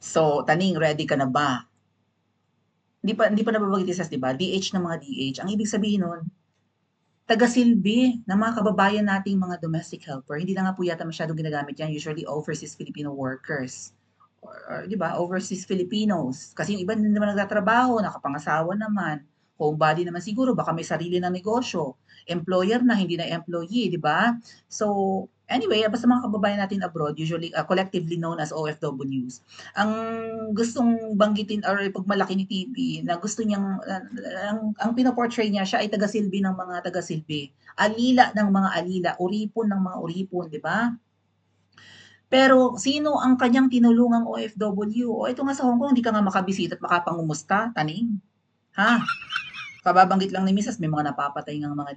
So, taning, ready ka na ba? Hindi pa nababanggit yung SAS, 'di ba? DH ng mga DH. Ang ibig sabihin nun, taga-silbi ng mga kababayan nating mga domestic helper. Hindi na nga po yata masyadong ginagamit yan, usually overseas Filipino workers. Or 'di ba, overseas Filipinos. Kasi yung iba hindi naman nagtatrabaho, nakapangasawa naman, homebody naman siguro, baka may sarili ng negosyo, employer na, hindi na employee, 'di ba? So, anyway, basta mga kababayan natin abroad, usually collectively known as OFWs, ang gustong banggitin or ipagmalaki ni TP na gusto niyang ang pino-portray niya, siya ay taga-silbi ng mga taga-silbi, alila ng mga alila, uripon ng mga uripon, 'di ba? Pero sino ang kanyang tinulungang OFW? O ito nga sa Hong Kong, hindi ka nga makabisita at makapangumusta, taning. Ha? Kababanggit lang ni Mrs. may mga napapatay ng mga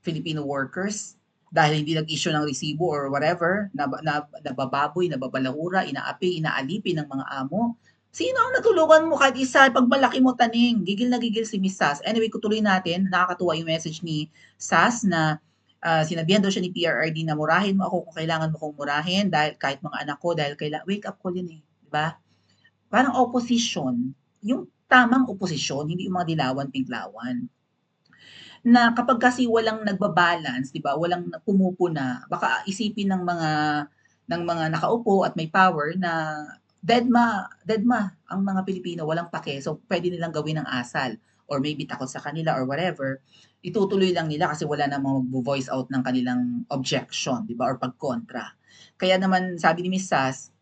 Filipino workers dahil hindi nag-issue ng resibo or whatever, nabababoy, nababalahura, inaapi, inaalipin ng mga amo. Sino ang natulungan mo kahit isa? Pagmalaki mo, taning. Gigil na gigil si Miss Sas. Anyway, kutuloy natin. Nakakatuwa yung message ni Sas na sinabihan daw siya ni PRRD na murahin mo ako kung kailangan mo kong murahin dahil kahit mga anak ko, dahil kailangan, wake up call yun eh. Diba? Parang opposition. Yung tamang oposisyon, hindi yung mga dilawan, pinklawan. Na kapag kasi walang nagba-balance, 'di ba? Walang pumupuna, baka isipin ng mga nakaupo at may power na deadma ang mga Pilipino, walang pake. So pwede nilang gawin ng asal or maybe takot sa kanila or whatever. Itutuloy lang nila kasi wala namang magvo-voice out ng kanilang objection, 'di ba? Or pagkontra. Kaya naman sabi ni Miss Sas,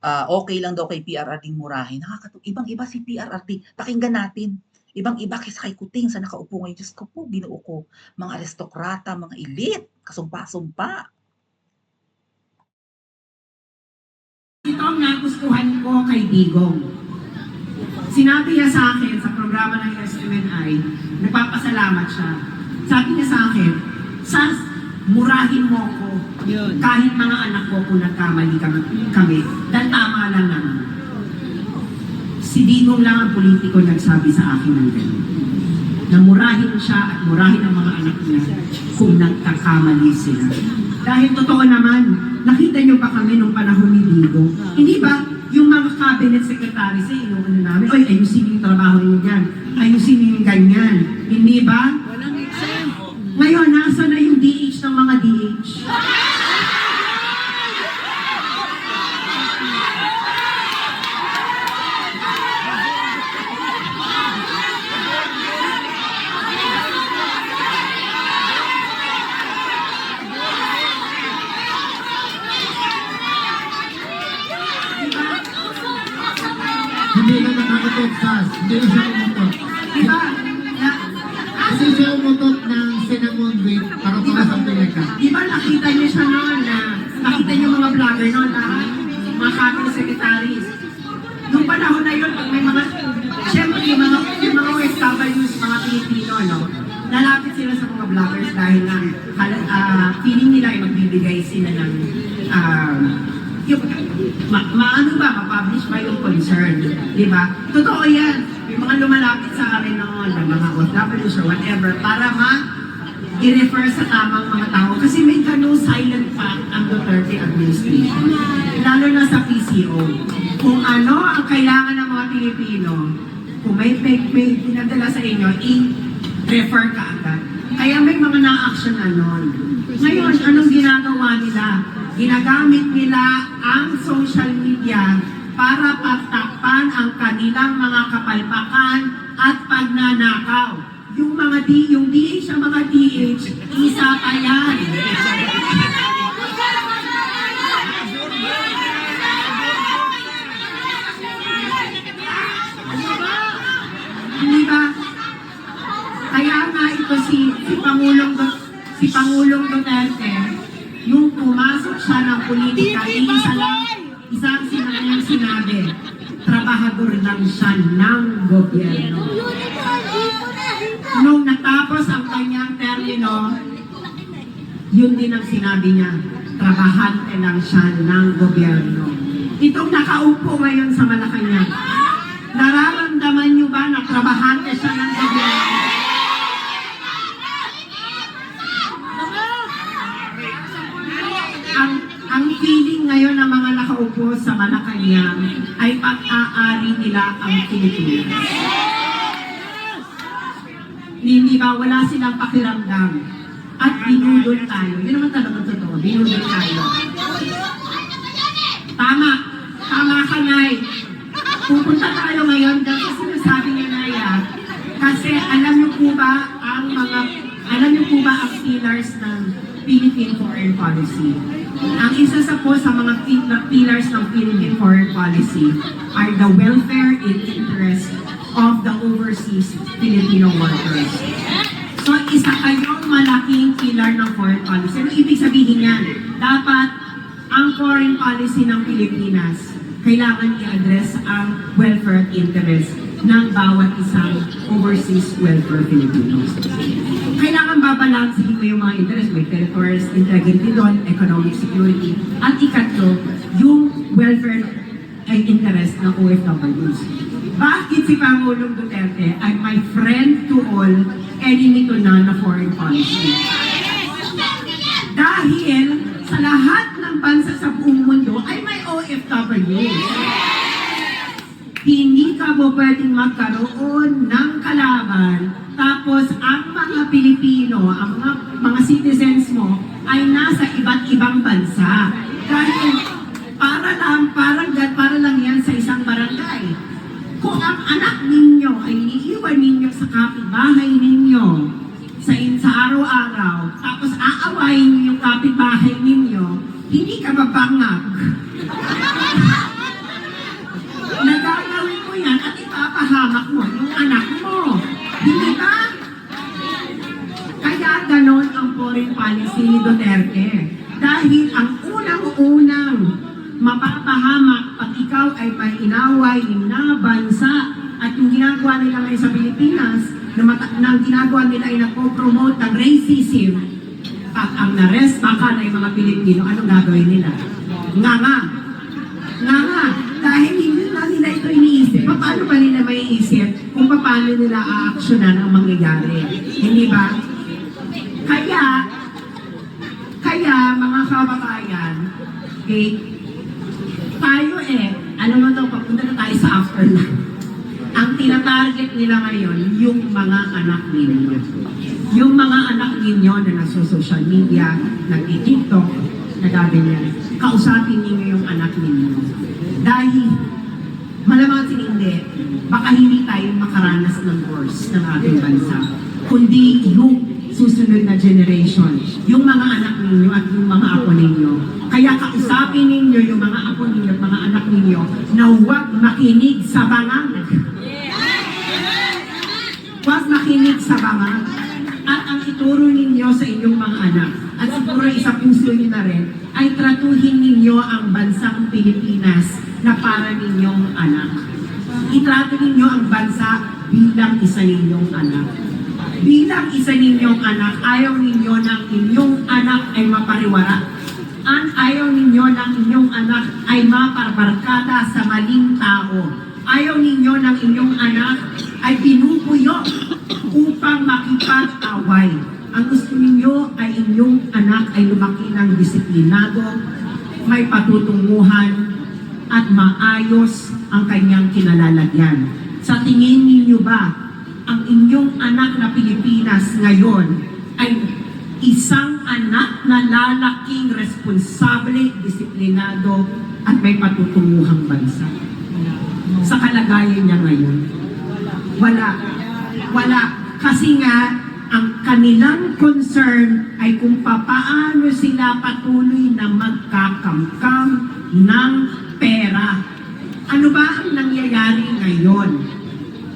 okay lang daw kay PRRD murahin. Ibang-iba si PRRD. Pakinggan natin. Ibang-iba kaysa kay Kuting sa nakaupo ngayon. Diyos ko po, Ginoo ko. Mga aristokrata, mga elite, kasumpa-sumpa. Ito ang nagustuhan ko kay Digong. Sinabi niya sa akin sa programa ng SMNI, nagpapasalamat siya. Sabi niya sa akin, Sas, murahin mo ko kahit mga anak ko kung nagkamali kami. Dahil tama lang naman. Si Digong lang ang politiko nagsabi sa akin ng gano'n. Na murahin siya at murahin ang mga anak niya kung nagkakamali sila. Dahil totoo naman, nakita niyo ba kami nung panahon ni Digong? Hindi ba yung mga cabinet secretary sa inuuno namin, oy, ayusin yung trabaho niyo dyan, ayusin yung ganyan. Hindi ba? Ngayon, nasa na yung DH ng mga DH? Hindi na nakakatot, Sas. Hindi na siya umutot. Diba? Hindi siya umutot ng cinnamon with para sa pinaka. Diba nakita niyo siya noon na, nakita niyo mga vlogger noon na mga cabinet secretaries. Nung panahon na yun, pag may mga, syempre yung mga OFWs, mga Pilipino, no, lalapit sila sa mga vloggers dahil nga feeling nila ay magbibigay sila ng maano ba, ma-publish ba yung concern, di ba? Totoo yan. Yung mga lumalapit sa amin noon, ng mga OFWs or whatever, para i-refer sa tamang mga tao. Kasi may ganung silent fact ang Duterte administration. Lalo na sa PCO. Kung ano ang kailangan ng mga Pilipino, kung may pinadala sa inyo, i-refer ka agad. Kaya may mga na-action na nun. Ngayon, anong ginagawa nila? Ginagamit nila ang social media para pagtakpan ang kanilang mga kapalpakan at pagnanakaw. Yung DH sa mga DH, isa pa yan. Hindi ba? Kaya nga ito si Pangulong Duterte, nung pumasok siya ng politika, isang sinabi, trabahador lang siya ng gobyerno. Nung natapos ang kanyang termino, yun din ang sinabi niya, trabahante lang siya ng gobyerno. Itong nakaupo ngayon sa Malacanang, nararamdaman niyo ba na trabahante siya ng gobyerno? Ang feeling ngayon ng mga nakaupo po sa Malacanang ay pag-aari nila ang Pilipinas. Hindi ba, wala silang pakiramdam. At binudol tayo. Yun naman talagang totoo, binudol tayo. Tama, tama ka, Nay. Pupunta tayo ngayon dahil sa sinasabi ni Naya. Kasi alam niyo po ba ang pillars ng Philippine foreign policy? Ang isa sa mga pillars ng Philippine foreign policy are the welfare and interest of the overseas Filipino workers. So, isa kayong malaking pillar ng foreign policy. Ano ibig sabihin yan? Dapat ang foreign policy ng Pilipinas, kailangan i-address ang welfare interest ng bawat isang overseas welfare Filipinos. Kailangan babalansin mo yung mga interest, may territorial integrity doon, economic security, at ikatlo, yung welfare ay interest ng OFWs. Bakit si Pangulong Duterte ay my friend to all, enemy to none na foreign policy? Dahil sa lahat ng bansa sa buong mundo ay may OFWs. Hindi ka mo pwedeng magkaroon ng kalaban tapos ang mga Pilipino, ang mga citizens mo ay nasa iba't ibang bansa. Dahil para lang yan sa isang barangay. Kung ang anak ninyo ay iniiwan ninyo sa kapitbahay ninyo sa araw-araw, tapos aawayin niyo yung kapitbahay ninyo, hindi ka mabangag. Nagagawin mo yan at ipapahamak mo yung anak mo. Hindi ba? Kaya ganon ang foreign policy ni Duterte. Dahil ang unang-unang mapapahamak pag ikaw ay mainaway na bansa at yung ginagawa nila ngayon sa Pilipinas na ang ginagawa nila ay nagpo-promote ng racism. Pag ang narespakan ay mga Pilipino, anong gagawin nila? Nga. Dahil hindi na nila ito iniisip. Paano ba nila maiisip kung paano nila aaksyonan ang mangyayari? Hindi ba? Kaya mga kababayan, okay, tayo ano na to, papunta na tayo sa afterlife. Ang tinatarget nila ngayon, yung mga anak ninyo. Yung mga anak ninyo na nasa social media, nag-TikTok, nagaganyan. Kausapin ninyo yung anak ninyo. Dahil, malamang hindi, baka hindi tayo makaranas ng wars ng ating bansa. Kundi yung susunod na generation, yung mga anak ninyo at yung mga apo ninyo. Kaya kausapin ninyo yung mga apo ninyo at mga anak ninyo na huwag makinig sa bangag. Huwag makinig sa bangag. At ang ituro ninyo sa inyong mga anak, at siguro isa puso nyo na rin, ay tratuhin ninyo ang bansang Pilipinas na para ninyong anak. Itrato ninyo ang bansa bilang isa ninyong anak. Bilang isa ninyong anak, ayaw ninyo ng inyong anak ay mapariwara. Ayaw ninyo ng inyong anak ay maparbarkada sa maling tao. Ayaw ninyo ng inyong anak ay pinupuyo upang makipag-away. Ang gusto ninyo ay inyong anak ay lumaki ng disiplinado, may patutunguhan, at maayos ang kanyang kinalalagyan. Sa tingin ninyo ba, ang inyong anak na Pilipinas ngayon ay isang anak na lalaking responsable, disiplinado, at may patutunguhang bansa? Sa kalagayan niya ngayon, wala. Kasi nga, ang kanilang concern ay kung paano sila patuloy na magkakamkam ng pera. Ano ba ang nangyayari ngayon?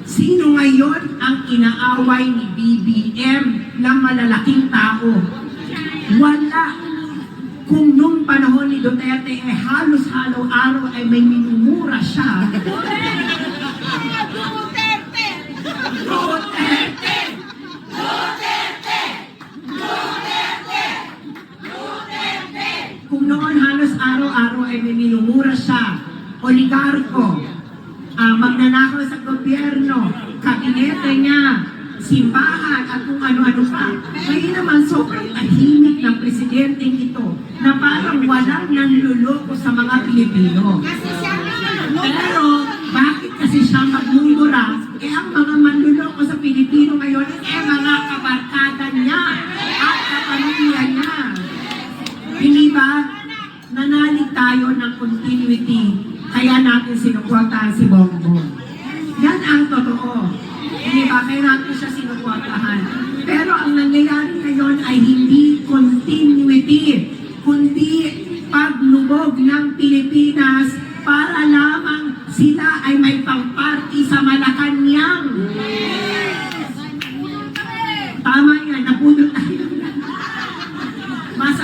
Sino ngayon ang inaaway ni BBM na malalaking tao? Wala. Kung nung panahon ni Duterte halos araw-araw ay may minumura siya. Kung noon halos araw-araw ay may minumura siya, oligarko, magnanakaw sa gobyerno, kabinete niya, simbahan at kung ano-ano pa. Ngayon naman, sobrang tahimik ng presidenteng ito na parang walang nanluloko sa mga Pilipino. Pero, bakit kasi siya magmumura? Ang mga manluloko sa Pilipino ngayon, mga kabarkada niya at kapamilya niya. Hindi ba? Nanalig tayo ng continuity, kaya natin sinuportahan si Bongbong. Yan ang totoo. Hindi ba? Kaya natin siya sinuportahan. Pero ang nangyayari ngayon ay hindi continuity, kundi paglubog ng Pilipinas para lamang sila ay may pang-party sa Malacanang. Tama yan, napudol tayo.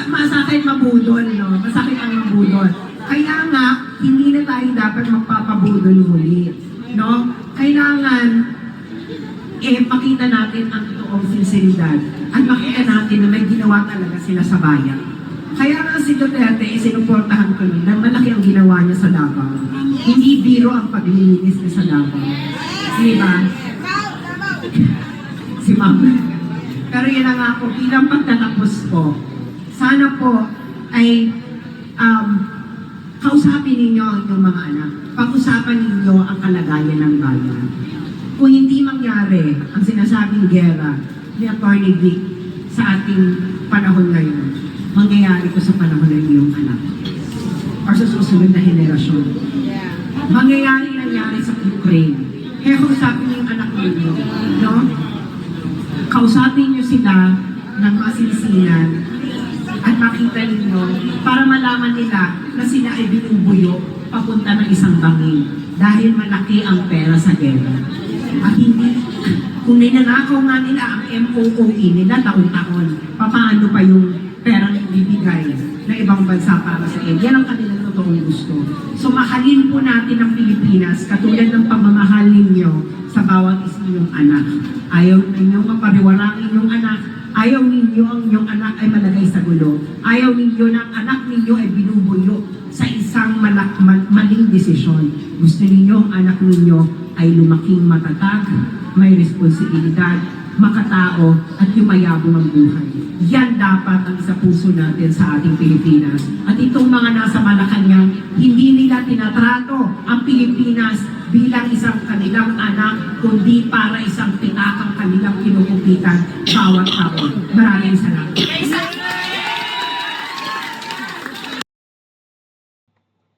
Masakit mabudol, no? Masakit ang mabudol. Kaya nga, hindi na tayo dapat magpapabudol muli, no? Kailangan, pakita natin ang totoong sinseridad at makita natin na may ginawa talaga sila sa bayan. Kaya nga si Duterte, sinuportahan ko nun, na malaki ang ginawa niya sa Davao. Hindi biro ang paglilinis niya sa Davao. Di ba? Si Mama. Pero yan ang ako, bilang pagtatapos po, sana po ay kausapin ninyo ang inyong mga anak. Pag-usapan ninyo ang kalagayan ng bayan. Kung hindi mangyari ang sinasabing gera ni Atty. Vic sa ating panahon ngayon, mangyayari ko sa panahon ng iyong anak or sa susunod na henerasyon. Mangyayari nangyari sa Ukraine. Kaya kausapin niyo yung anak ninyo, no? Kausapin niyo sila ng masinsinan at makita ninyo para malaman nila na sila ay binubuyo papunta ng isang bangin dahil malaki ang pera sa gera. At hindi, kung ninanakaw nga nila ang MOOE nila taon-taon, paano pa yung perang ibibigay ng ibang bansa para sa iyo? Yan ang kanilang totoong gusto. So mahalin po natin ang Pilipinas katulad ng pagmamahal ninyo sa bawat isa ninyong anak. Ayaw ninyo mapariwara ang inyong anak. Ayaw ninyo ang inyong anak ay malagay sa gulo. Ayaw ninyo na ang anak ninyo ay binubuyo sa isang maling desisyon. Gusto ninyo ang anak ninyo ay lumaking matatag, may responsibilidad, makatao, at yumayabong ang buhay. Yan dapat ang isa puso natin sa ating Pilipinas. At itong mga nasa Malacanang, hindi nila tinatrato ang Pilipinas bilang isang kanilang anak, kundi para isang pitakang kanilang kinukupitan bawat taon. Maraming salamat.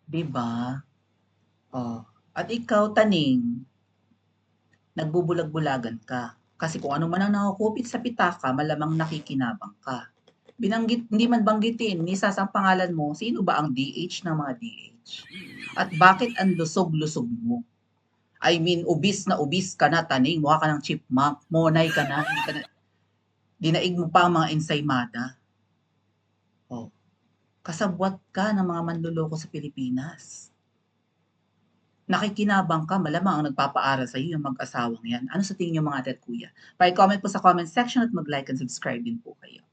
Diba? Oh. At ikaw, Taning, nagbubulag-bulagan ka. Kasi kung ano man ang nakukupit sa pitaka, malamang nakikinabang ka. Hindi man banggitin, nisa sa pangalan mo, sino ba ang DH ng mga DH? At bakit ang lusog-lusog mo? I mean, ubis ka na, Taning, mukha ka ng chipmunk, monay ka na, hindi ka na, dinaig mo pa ang mga ensaymada. Oh. Kasabwat ka ng mga manluloko sa Pilipinas. Nakikinabang ka, malamang ang nagpapaaral sa iyo yung mag-asawang yan. Ano sa tingin niyo mga ate at kuya? Pa-comment po sa comment section at mag-like and subscribe din po kayo.